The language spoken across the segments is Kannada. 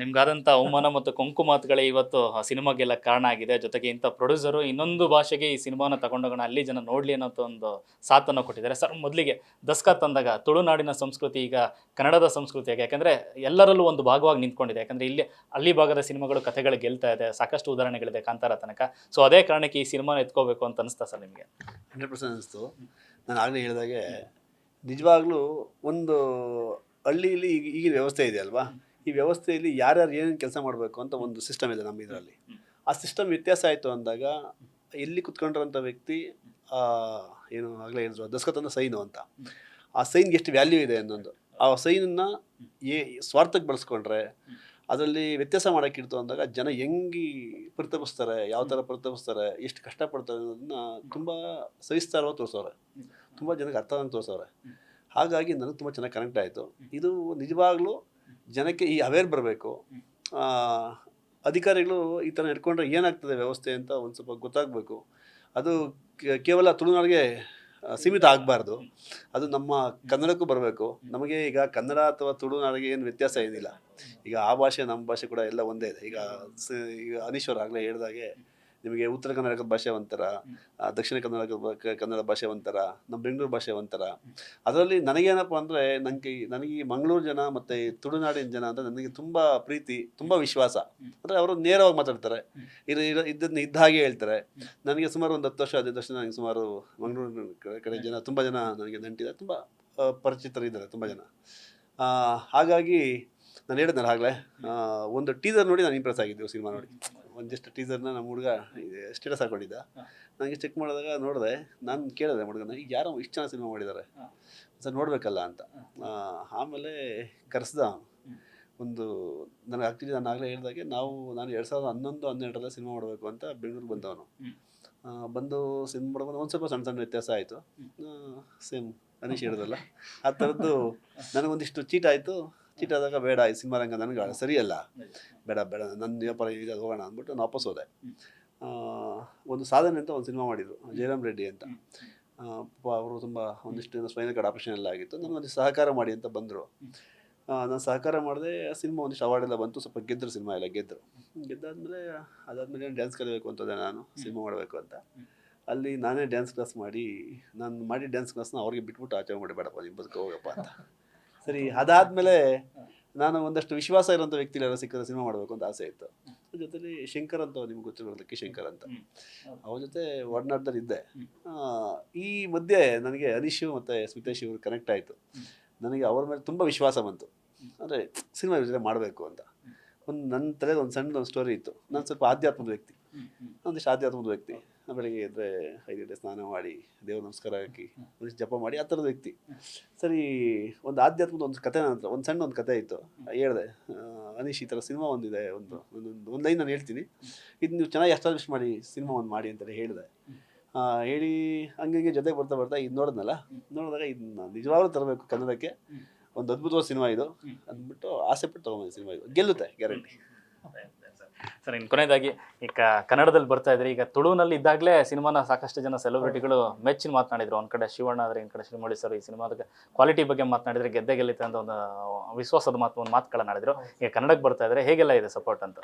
ನಿಮ್ಗಾದಂಥ ಅವಮಾನ ಮತ್ತು ಕೊಂಕು ಮಾತುಗಳೇ ಇವತ್ತು ಆ ಸಿನಿಮಾಗೆಲ್ಲ ಕಾರಣ ಆಗಿದೆ. ಜೊತೆಗೆ ಇಂಥ ಪ್ರೊಡ್ಯೂಸರು ಇನ್ನೊಂದು ಭಾಷೆಗೆ ಈ ಸಿನಿಮಾನ ತಗೊಂಡೋಗೋಣ, ಅಲ್ಲಿ ಜನ ನೋಡಲಿ ಅನ್ನೋ ಒಂದು ಸಾಥನ್ನು ಕೊಟ್ಟಿದ್ದಾರೆ. ಸರ್, ಮೊದಲಿಗೆ ದಸ್ಕತ್ ಅಂದಾಗ ತುಳುನಾಡಿನ ಸಂಸ್ಕೃತಿ ಈಗ ಕನ್ನಡದ ಸಂಸ್ಕೃತಿಯಾಗಿ, ಯಾಕಂದರೆ ಎಲ್ಲರಲ್ಲೂ ಒಂದು ಭಾಗವಾಗಿ ನಿಂತ್ಕೊಂಡಿದೆ. ಯಾಕಂದರೆ ಇಲ್ಲಿ ಅಲ್ಲಿ ಭಾಗದ ಸಿನಿಮಾಗಳು ಕಥೆಗಳು ಗೆಲ್ತಾ ಇದೆ, ಸಾಕಷ್ಟು ಉದಾಹರಣೆಗಳಿದೆ ಕಾಂತಾರ ತನಕ. ಸೊ ಅದೇ ಕಾರಣಕ್ಕೆ ಈ ಸಿನಿಮಾನ ಎತ್ಕೋಬೇಕು ಅಂತ ಅನಿಸ್ತಾ ಸರ್ ನಿಮಗೆ? 100% ಅನಿಸ್ತು. ನಾನು ಆಗಲೇ ಹೇಳಿದಾಗೆ ನಿಜವಾಗ್ಲೂ ಒಂದು ಹಳ್ಳಿಯಲ್ಲಿ ಈಗಿನ ವ್ಯವಸ್ಥೆ ಇದೆ ಅಲ್ವಾ, ಈ ವ್ಯವಸ್ಥೆಯಲ್ಲಿ ಯಾರ್ಯಾರು ಏನೇನು ಕೆಲಸ ಮಾಡಬೇಕು ಅಂತ ಒಂದು ಸಿಸ್ಟಮ್ ಇದೆ ನಮ್ಮ ಇದರಲ್ಲಿ. ಆ ಸಿಸ್ಟಮ್ ವ್ಯತ್ಯಾಸ ಆಯಿತು ಅಂದಾಗ ಎಲ್ಲಿ ಕುತ್ಕೊಂಡಿರೋಂಥ ವ್ಯಕ್ತಿ ಏನು ಆಗಲೇ ಹೇಳಿದ್ರು ದಸ್ಕತ್ ಅಂದ್ರೆ ಸೈನು ಅಂತ, ಆ ಸೈನ್ಗೆ ಎಷ್ಟು ವ್ಯಾಲ್ಯೂ ಇದೆ ಅನ್ನೊಂದು, ಆ ಸೈನನ್ನು ಸ್ವಾರ್ಥಕ್ಕೆ ಬಳಸ್ಕೊಂಡ್ರೆ ಅದರಲ್ಲಿ ವ್ಯತ್ಯಾಸ ಮಾಡೋಕ್ಕಿರ್ತು ಅಂದಾಗ ಜನ ಹೆಂಗೆ ಪ್ರತಿಭಟಿಸ್ತಾರೆ, ಯಾವ ಥರ ಪ್ರತಿಭಟಿಸ್ತಾರೆ, ಎಷ್ಟು ಕಷ್ಟಪಡ್ತಾರೆ ಅನ್ನೋದನ್ನ ತುಂಬ ಸವಿಸ್ತಾರವಾಗಿ ತೋರಿಸೋರೆ, ತುಂಬ ಜನಕ್ಕೆ ಅರ್ಥವಾಗಿ ತೋರಿಸೋರೆ. ಹಾಗಾಗಿ ನನಗೆ ತುಂಬ ಚೆನ್ನಾಗಿ ಕನೆಕ್ಟ್ ಆಯಿತು. ಇದು ನಿಜವಾಗ್ಲೂ ಜನಕ್ಕೆ ಈ ಅವೇರ್ ಬರಬೇಕು. ಅಧಿಕಾರಿಗಳು ಈ ಥರ ನಡ್ಕೊಂಡ್ರೆ ಏನಾಗ್ತದೆ ವ್ಯವಸ್ಥೆ ಅಂತ ಒಂದು ಸ್ವಲ್ಪ ಗೊತ್ತಾಗಬೇಕು. ಅದು ಕೇವಲ ತುಳುನಾಡಿಗೆ ಸೀಮಿತ ಆಗಬಾರ್ದು, ಅದು ನಮ್ಮ ಕನ್ನಡಕ್ಕೂ ಬರಬೇಕು. ನಮಗೆ ಈಗ ಕನ್ನಡ ಅಥವಾ ತುಳುನಾಡಿಗೆ ಏನು ವ್ಯತ್ಯಾಸ ಏನಿಲ್ಲ. ಈಗ ಆ ಭಾಷೆ ನಮ್ಮ ಭಾಷೆ ಕೂಡ ಎಲ್ಲ ಒಂದೇ ಇದೆ. ಈಗ ಅನೀಶ್ವರ್ ಆಗಲೇ ಹೇಳಿದಾಗೆ ನಿಮಗೆ ಉತ್ತರ ಕರ್ನಾಟಕದ ಭಾಷೆ ಒಂಥರ, ದಕ್ಷಿಣ ಕನ್ನಡ ಭಾಷೆ ಒಂಥರ, ನಮ್ಮ ಬೆಂಗಳೂರು ಭಾಷೆ ಒಂಥರ. ಅದರಲ್ಲಿ ನನಗೇನಪ್ಪ ಅಂದರೆ ನನಗೆ ಮಂಗಳೂರು ಜನ ಮತ್ತು ತುಳುನಾಡಿನ ಜನ ಅಂದರೆ ನನಗೆ ತುಂಬ ಪ್ರೀತಿ, ತುಂಬ ವಿಶ್ವಾಸ. ಅಂದರೆ ಅವರು ನೇರವಾಗಿ ಮಾತಾಡ್ತಾರೆ, ಇದನ್ನು ಇದ್ದ ಹಾಗೆ ಹೇಳ್ತಾರೆ. ನನಗೆ ಸುಮಾರು ಒಂದು 10 ವರ್ಷ 15 ವರ್ಷ ನನಗೆ ಸುಮಾರು ಮಂಗಳೂರು ಕಡೆ ಜನ ತುಂಬ ಜನ ನನಗೆ ನಂಟಿದ್ದಾರೆ, ತುಂಬ ಪರಿಚಿತರಿದ್ದಾರೆ ತುಂಬ ಜನ. ಹಾಗಾಗಿ ನಾನು ಹೇಳಿದ್ನಲ್ಲ ಆಗಲೇ, ಒಂದು ಟೀಸರ್ ನೋಡಿ ನಾನು ಇಂಪ್ರೆಸ್ ಆಗಿದ್ದೆ. ಸಿನಿಮಾ ನೋಡಿ ಒಂದಿಷ್ಟು ಟೀಸರ್ನ ನಮ್ಮ ಹುಡುಗ ಸ್ಟೇಟಸ್ ಹಾಕೊಂಡಿದ್ದ, ನನಗೆ ಚೆಕ್ ಮಾಡಿದಾಗ ನೋಡಿದೆ. ನಾನು ಕೇಳಿದೆ ಹುಡುಗನ, ಈಗ ಯಾರೋ ಇಷ್ಟು ಚೆನ್ನಾಗಿ ಸಿನಿಮಾ ಮಾಡಿದ್ದಾರೆ ಸರ್, ನೋಡಬೇಕಲ್ಲ ಅಂತ. ಆಮೇಲೆ ಕರೆಸ್ದ ಒಂದು ನನಗೆ ಆ್ಯಕ್ಚುಲಿ ನಾನು ಆಗಲೇ ಹೇಳಿದಾಗೆ ನಾನು 2011-12 ಸಿನಿಮಾ ಮಾಡಬೇಕು ಅಂತ ಬೆಂಗಳೂರಿಗೆ ಬಂದವನು. ಬಂದು ಸಿನಿಮಾ ಮಾಡ್ಕೊಂಡು ಒಂದು ಸ್ವಲ್ಪ ಸಣ್ಣ ವ್ಯತ್ಯಾಸ ಆಯಿತು. ಸೇಮ್ ಅನೀಶ್ ಹೇಳಿದ್ರಲ್ಲ ಆ ಥರದ್ದು ನನಗೊಂದಿಷ್ಟು ಚೀಟ್ ಆಯಿತು. ಚೀಟಾದಾಗ ಬೇಡ, ಈ ಸಿನಿಮಾ ರಂಗ ನನಗೆ ಸರಿಯಲ್ಲ, ಬೇಡ ನನ್ನ ವ್ಯಾಪಾರ ಈಗ ಹೋಗೋಣ ಅಂದ್ಬಿಟ್ಟು ನಾನು ವಾಪಸ್ ಹೋದೆ. ಒಂದು ಸಾಧನೆ ಅಂತ ಒಂದು ಸಿನಿಮಾ ಮಾಡಿದರು, ಜಯರಾಮ್ ರೆಡ್ಡಿ ಅಂತ. ಅವರು ತುಂಬ ಒಂದಿಷ್ಟು ಸ್ಪೈನಲ್ ಕಾರ್ಡ್ ಆಪರೇಷನ್ ಎಲ್ಲ ಆಗಿತ್ತು. ನನಗೊಂದಿಷ್ಟು ಸಹಕಾರ ಮಾಡಿ ಅಂತ ಬಂದರು. ನಾನು ಸಹಕಾರ ಮಾಡಿದೆ. ಸಿನಿಮಾ ಒಂದಿಷ್ಟು ಅವಾರ್ಡ್ ಎಲ್ಲ ಬಂತು, ಸ್ವಲ್ಪ ಗೆದ್ದರು, ಸಿನಿಮಾ ಎಲ್ಲ ಗೆದ್ದಾದಮೇಲೆ ಅದಾದಮೇಲೆ ಡ್ಯಾನ್ಸ್ ಕಲಿಬೇಕು ಅಂತಂದೆ ನಾನು, ಸಿನಿಮಾ ಮಾಡಬೇಕು ಅಂತ. ಅಲ್ಲಿ ನಾನೇ ಡ್ಯಾನ್ಸ್ ಕ್ಲಾಸ್ ಮಾಡಿ ಡ್ಯಾನ್ಸ್ ಕ್ಲಾಸ್ನ ಅವ್ರಿಗೆ ಬಿಟ್ಬಿಟ್ಟು ಆಚೆ ಮಾಡಿಬೇಡಪ್ಪ, ನಿಮ್ಮ ಬದುಕು ಹೋಗಪ್ಪ ಅಂತ. ಸರಿ, ಅದಾದಮೇಲೆ ನಾನು ಒಂದಷ್ಟು ವಿಶ್ವಾಸ ಇರೋಂಥ ವ್ಯಕ್ತಿಗಳೆಲ್ಲ ಸಿಕ್ಕಿದ್ರೆ ಸಿನಿಮಾ ಮಾಡಬೇಕು ಅಂತ ಆಸೆ ಇತ್ತು. ಜೊತೆಲಿ ಶಂಕರ್ ಅಂತ, ನಿಮ್ಗೆ ಗೊತ್ತಿರೋ ಲಕ್ಕಿ ಶಂಕರ್ ಅಂತ, ಅವ್ರ ಜೊತೆ ಒಡನಾಟದಲ್ಲಿ ಇದ್ದೆ. ಈ ಮಧ್ಯೆ ನನಗೆ ಅನೀಶು ಮತ್ತು ಸ್ಮಿತೇಶ್ ಇವರು ಕನೆಕ್ಟ್ ಆಯಿತು. ನನಗೆ ಅವ್ರ ಮೇಲೆ ತುಂಬ ವಿಶ್ವಾಸ ಬಂತು, ಅಂದರೆ ಸಿನಿಮಾ ಜೊತೆ ಮಾಡಬೇಕು ಅಂತ. ನನ್ನ ತಲೆಗೆ ಒಂದು ಸಣ್ಣ ಸ್ಟೋರಿ ಇತ್ತು. ನಾನು ಸ್ವಲ್ಪ ಆಧ್ಯಾತ್ಮದ ವ್ಯಕ್ತಿ, ಒಂದಿಷ್ಟು ಆಧ್ಯಾತ್ಮದ ವ್ಯಕ್ತಿ. ಬೆಳಿಗ್ಗೆ ಎದ್ದರೆ 5 ಗಂಟೆ ಸ್ನಾನ ಮಾಡಿ ದೇವ್ರ ನಮಸ್ಕಾರ ಹಾಕಿ ಒಂದಿಷ್ಟು ಜಪ ಮಾಡಿ ಆ ಥರದ ವ್ಯಕ್ತಿ. ಸರಿ, ಒಂದು ಆಧ್ಯಾತ್ಮದ ಒಂದು ಕತೆ ನಂತರ ಒಂದು ಕತೆ ಇತ್ತು. ಹೇಳಿದೆ, ಅನೀಶ್ ಈ ಥರ ಸಿನಿಮಾ ಒಂದಿದೆ, ಒಂದು ಲೈನ್ ನಾನು ಹೇಳ್ತೀನಿ, ಇದು ನೀವು ಚೆನ್ನಾಗಿ ಎಸ್ಟಾಬ್ಲಿಷ್ ಮಾಡಿ ಸಿನಿಮಾ ಒಂದು ಮಾಡಿ ಅಂತೇಳಿ ಹೇಳಿದೆ. ಹೇಳಿ ಹಂಗೆ ಜೊತೆಗೆ ಬರ್ತಾ ಇದು ನೋಡಿದಾಗ ಇದನ್ನ ನಿಜವಾಗ್ಲೂ ತರಬೇಕು ಕನ್ನಡಕ್ಕೆ, ಒಂದು ಅದ್ಭುತವಾದ ಸಿನಿಮಾ ಇದು ಅಂದ್ಬಿಟ್ಟು ಆಸೆ ಪಟ್ಟು ತೊಗೊಂಡು ಸಿನಿಮಾ ಇದು ಗೆಲ್ಲುತ್ತೆ ಗ್ಯಾರಂಟಿ. ಸರ್, ಇನ್ನು ಕೊನೆಯದಾಗಿ ಈಗ ಕನ್ನಡದಲ್ಲಿ ಬರ್ತಾ ಇದ್ರೆ, ಈಗ ತುಳುನಲ್ಲಿ ಇದ್ದಾಗಲೇ ಸಿನಿಮಾನ ಸಾಕಷ್ಟು ಜನ ಸೆಲೆಬ್ರಿಟಿಗಳು ಮೆಚ್ಚಿನ ಮಾತನಾಡಿದ್ರು. ಒಂದು ಕಡೆ ಶಿವಣ್ಣ ಆದರೆ, ಇನ್ನು ಕಡೆ ಶ್ರೀಮೌಳಿ ಸರ್ ಈ ಸಿನಿಮಾದ ಕ್ವಾಲಿಟಿ ಬಗ್ಗೆ ಮಾತನಾಡಿದ್ರೆ ಗೆಲ್ಲುತ್ತೆ ಅಂತ ಒಂದು ವಿಶ್ವಾಸದ ಮಾತುಗಳನ್ನಾಡಿದ್ರು. ಈಗ ಕನ್ನಡಕ್ಕೆ ಬರ್ತಾ ಇದ್ರೆ ಹೇಗೆಲ್ಲ ಇದೆ ಸಪೋರ್ಟ್ ಅಂತ?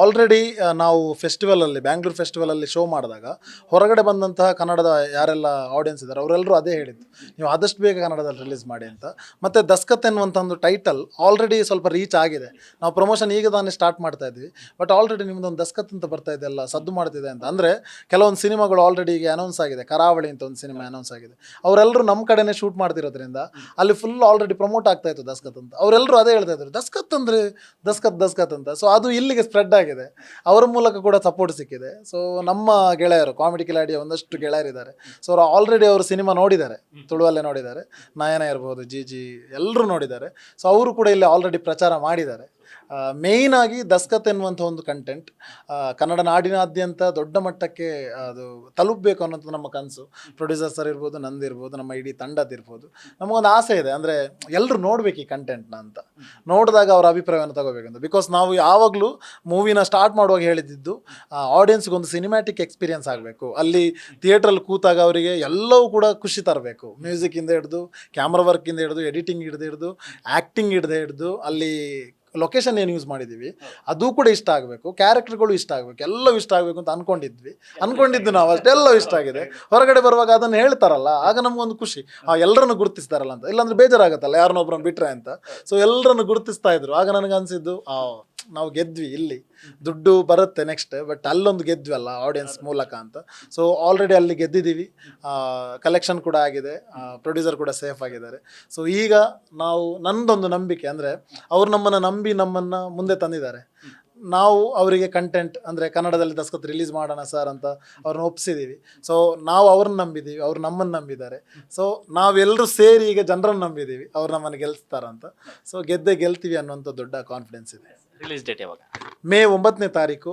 ಆಲ್ರೆಡಿ ನಾವು ಫೆಸ್ಟಿವಲಲ್ಲಿ, ಬ್ಯಾಂಗ್ಳೂರ್ ಫೆಸ್ಟಿವಲಲ್ಲಿ ಶೋ ಮಾಡಿದಾಗ ಹೊರಗಡೆ ಬಂದಂತಹ ಕನ್ನಡದ ಯಾರೆಲ್ಲ ಆಡಿಯನ್ಸ್ ಇದ್ದಾರೆ ಅವರೆಲ್ಲರೂ ಅದೇ ಹೇಳಿದ್ದು, ನೀವು ಆದಷ್ಟು ಬೇಗ ಕನ್ನಡದಲ್ಲಿ ರಿಲೀಸ್ ಮಾಡಿ ಅಂತ. ಮತ್ತು ದಸ್ಕತ್ ಎನ್ನುವಂಥ ಒಂದು ಟೈಟಲ್ ಆಲ್ರೆಡಿ ಸ್ವಲ್ಪ ರೀಚ್ ಆಗಿದೆ. ನಾವು ಪ್ರಮೋಷನ್ ಈಗ ತಾನೇ ಸ್ಟಾರ್ಟ್ ಮಾಡ್ತಾ ಇದ್ವಿ, ಬಟ್ ಆಲ್ರೆಡಿ ನಿಮ್ಮದೊಂದು ದಸ್ಕತ್ ಅಂತ ಬರ್ತಾ ಇದೆ ಅಲ್ಲ, ಸದ್ದು ಮಾಡ್ತಿದೆ ಅಂತ. ಅಂದರೆ ಕೆಲವೊಂದು ಸಿನಿಮಾಗಳು ಆಲ್ರೆಡಿ ಈಗ ಅನೌನ್ಸ್ ಆಗಿದೆ. ಕರಾವಳಿ ಅಂತ ಒಂದು ಸಿನಿಮಾ ಅನೌನ್ಸ್ ಆಗಿದೆ. ಅವರೆಲ್ಲರೂ ನಮ್ಮ ಕಡೆನೇ ಶೂಟ್ ಮಾಡ್ತಿರೋದ್ರಿಂದ ಅಲ್ಲಿ ಫುಲ್ ಆಲ್ರೆಡಿ ಪ್ರಮೋಟ್ ಆಗ್ತಾ ಇತ್ತು ದಸ್ಕತ್ ಅಂತ. ಅವರೆಲ್ಲರೂ ಅದೇ ಹೇಳ್ತಾ ಇದ್ರು, ದಸ್ಕತ್ ಅಂದರೆ ದಸ್ಕತ್ ಅಂತ. ಸೊ ಅದು ಇಲ್ಲಿಗೆ ಸ್ಪ್ರೆಡ್ ಆಗಿದೆ, ಅವರ ಮೂಲಕ ಕೂಡ ಸಪೋರ್ಟ್ ಸಿಕ್ಕಿದೆ. ಸೊ ನಮ್ಮ ಗೆಳೆಯರು, ಕಾಮಿಡಿ ಕಿಲಾಡಿಯ ಒಂದಷ್ಟು ಗೆಳೆಯರಿದ್ದಾರೆ. ಸೊ ಅವರು ಆಲ್ರೆಡಿ ಅವರು ಸಿನಿಮಾ ನೋಡಿದ್ದಾರೆ, ತುಳುವಲ್ಲೇ ನೋಡಿದ್ದಾರೆ. ನಯನ ಇರ್ಬೋದು, ಜಿ ಎಲ್ಲರೂ ನೋಡಿದ್ದಾರೆ. ಸೊ ಅವರು ಕೂಡ ಇಲ್ಲಿ ಆಲ್ರೆಡಿ ಪ್ರಚಾರ ಮಾಡಿದ್ದಾರೆ. ಮೇಯ್ನಾಗಿ ದಸ್ಕತ್ ಎನ್ನುವಂಥ ಒಂದು ಕಂಟೆಂಟ್ ಕನ್ನಡ ನಾಡಿನಾದ್ಯಂತ ದೊಡ್ಡ ಮಟ್ಟಕ್ಕೆ ಅದು ತಲುಪಬೇಕು ಅನ್ನೋದು ನಮ್ಮ ಕನಸು. ಪ್ರೊಡ್ಯೂಸರ್ ಸರ್ ಇರ್ಬೋದು, ನಂದಿರ್ಬೋದು, ನಮ್ಮ ಇಡೀ ತಂಡದಿರ್ಬೋದು. ನಮಗೊಂದು ಆಸೆ ಇದೆ, ಅಂದರೆ ಎಲ್ಲರೂ ನೋಡಬೇಕು ಈ ಕಂಟೆಂಟ್ನ ಅಂತ. ನೋಡಿದಾಗ ಅವರ ಅಭಿಪ್ರಾಯವನ್ನು ತಗೋಬೇಕಂತ. ಬಿಕಾಸ್ ನಾವು ಯಾವಾಗಲೂ ಮೂವಿನ ಸ್ಟಾರ್ಟ್ ಮಾಡುವಾಗ ಹೇಳಿದ್ದು, ಆಡಿಯನ್ಸ್ಗೊಂದು ಸಿನಿಮ್ಯಾಟಿಕ್ ಎಕ್ಸ್ಪೀರಿಯನ್ಸ್ ಆಗಬೇಕು. ಅಲ್ಲಿ ಥಿಯೇಟ್ರಲ್ಲಿ ಕೂತಾಗ ಅವರಿಗೆ ಎಲ್ಲವೂ ಕೂಡ ಖುಷಿ ತರಬೇಕು. ಮ್ಯೂಸಿಕ್ಕಿಂದ ಹಿಡಿದು, ಕ್ಯಾಮ್ರಾ ವರ್ಕಿಂದ ಹಿಡಿದು, ಎಡಿಟಿಂಗ್ ಹಿಡಿದು, ಆ್ಯಕ್ಟಿಂಗ್ ಹಿಡಿದು ಅಲ್ಲಿ ಲೊಕೇಶನ್ ಏನು ಯೂಸ್ ಮಾಡಿದ್ದೀವಿ ಅದು ಕೂಡ ಇಷ್ಟ ಆಗಬೇಕು, ಕ್ಯಾರೆಕ್ಟರ್ಗಳು ಇಷ್ಟ ಆಗಬೇಕು, ಎಲ್ಲವೂ ಇಷ್ಟ ಆಗಬೇಕು ಅಂತ ಅನ್ಕೊಂಡಿದ್ದು ನಾವು ಅಷ್ಟೆಲ್ಲವೂ ಇಷ್ಟ ಆಗಿದೆ. ಹೊರಗಡೆ ಬರುವಾಗ ಅದನ್ನು ಹೇಳ್ತಾರಲ್ಲ, ಆಗ ನಮಗೊಂದು ಖುಷಿ, ಎಲ್ಲರನ್ನು ಗುರುತಿಸ್ತಾರಲ್ಲ ಅಂತ. ಇಲ್ಲಾಂದ್ರೆ ಬೇಜಾರಾಗುತ್ತಲ್ಲ ಯಾರನ್ನೊಬ್ಬರನ್ನು ಬಿಟ್ರೆ ಅಂತ. ಸೊ ಎಲ್ಲರನ್ನು ಗುರುತಿಸ್ತಾ ಇದ್ರು. ಆಗ ನನಗನ್ಸಿದ್ದು ನಾವು ಗೆದ್ವಿ, ಇಲ್ಲಿ ದುಡ್ಡು ಬರುತ್ತೆ ನೆಕ್ಸ್ಟ್, ಬಟ್ ಅಲ್ಲೊಂದು ಗೆದ್ವಿ ಅಲ್ಲ ಆಡಿಯನ್ಸ್ ಮೂಲಕ ಅಂತ. ಸೊ ಆಲ್ರೆಡಿ ಅಲ್ಲಿ ಗೆದ್ದಿದ್ದೀವಿ, ಕಲೆಕ್ಷನ್ ಕೂಡ ಆಗಿದೆ, ಪ್ರೊಡ್ಯೂಸರ್ ಕೂಡ ಸೇಫ್ ಆಗಿದ್ದಾರೆ. ಸೊ ಈಗ ನಾವು ನನ್ನದೊಂದು ನಂಬಿಕೆ ಅಂದರೆ ಅವ್ರು ನಮ್ಮನ್ನು ನಂಬಿ ನಮ್ಮನ್ನು ಮುಂದೆ ತಂದಿದ್ದಾರೆ. ನಾವು ಅವರಿಗೆ ಕಂಟೆಂಟ್ ಅಂದರೆ ಕನ್ನಡದಲ್ಲಿ ದಸ್ಕತ್ ರಿಲೀಸ್ ಮಾಡೋಣ ಸರ್ ಅಂತ ಅವ್ರನ್ನ ಒಪ್ಪಿಸಿದ್ದೀವಿ. ಸೊ ನಾವು ಅವ್ರನ್ನ ನಂಬಿದ್ದೀವಿ, ಅವ್ರು ನಮ್ಮನ್ನು ನಂಬಿದ್ದಾರೆ. ಸೊ ನಾವೆಲ್ಲರೂ ಸೇರಿ ಈಗ ಜನರನ್ನು ನಂಬಿದ್ದೀವಿ, ಅವ್ರು ನಮ್ಮನ್ನು ಗೆಲ್ಲಿಸ್ತಾರಂತ. ಸೊ ಗೆಲ್ತೀವಿ ಅನ್ನೋಂಥ ದೊಡ್ಡ ಕಾನ್ಫಿಡೆನ್ಸ್ ಇದೆ. ರಿಲೀಸ್ ಡೇಟ್ ಯಾವಾಗ? ಮೇ 9ನೇ ತಾರೀಕು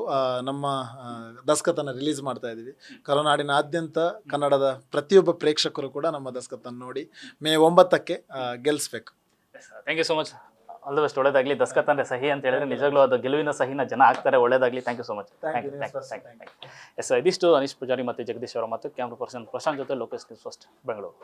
ನಮ್ಮ ದಸ್ಕತನ್ನು ರಿಲೀಸ್ ಮಾಡ್ತಾ ಇದ್ದೀವಿ. ಕರುನಾಡಿನಾದ್ಯಂತ ಕನ್ನಡದ ಪ್ರತಿಯೊಬ್ಬ ಪ್ರೇಕ್ಷಕರು ಕೂಡ ನಮ್ಮ ದಸ್ಕತನ್ನು ನೋಡಿ ಮೇ 9ಕ್ಕೆ ಗೆಲ್ಲಿಸ್ಬೇಕು. Thank you so much. All the best. ಒಳ್ಳೇದಾಗಲಿ. ದಸ್ಕತ್ ಅಂದರೆ ಸಹಿ ಅಂತ ಹೇಳಿದ್ರೆ ನಿಜವಾಗ್ಲೂ ಅದು ಗೆಲುವಿನ ಸಹಿನ ಜನ ಆಗ್ತಾರೆ. ಒಳ್ಳೇದಾಗಲಿ. Thank you so much. Thank you. Yes, ಇದಿಷ್ಟು ಅನೀಶ್ ಪೂಜಾರಿ ಮತ್ತು ಜಗದೀಶ್ ಅವರ ಮತ್ತು ಕ್ಯಾಮ್ರಾ ಪರ್ಸನ್ ಪ್ರಶಾಂತ್ ಜೊತೆ ಲೋಕೇಶ್ ನ್ಯೂಸ್ ಫಸ್ಟ್ ಬೆಂಗಳೂರು.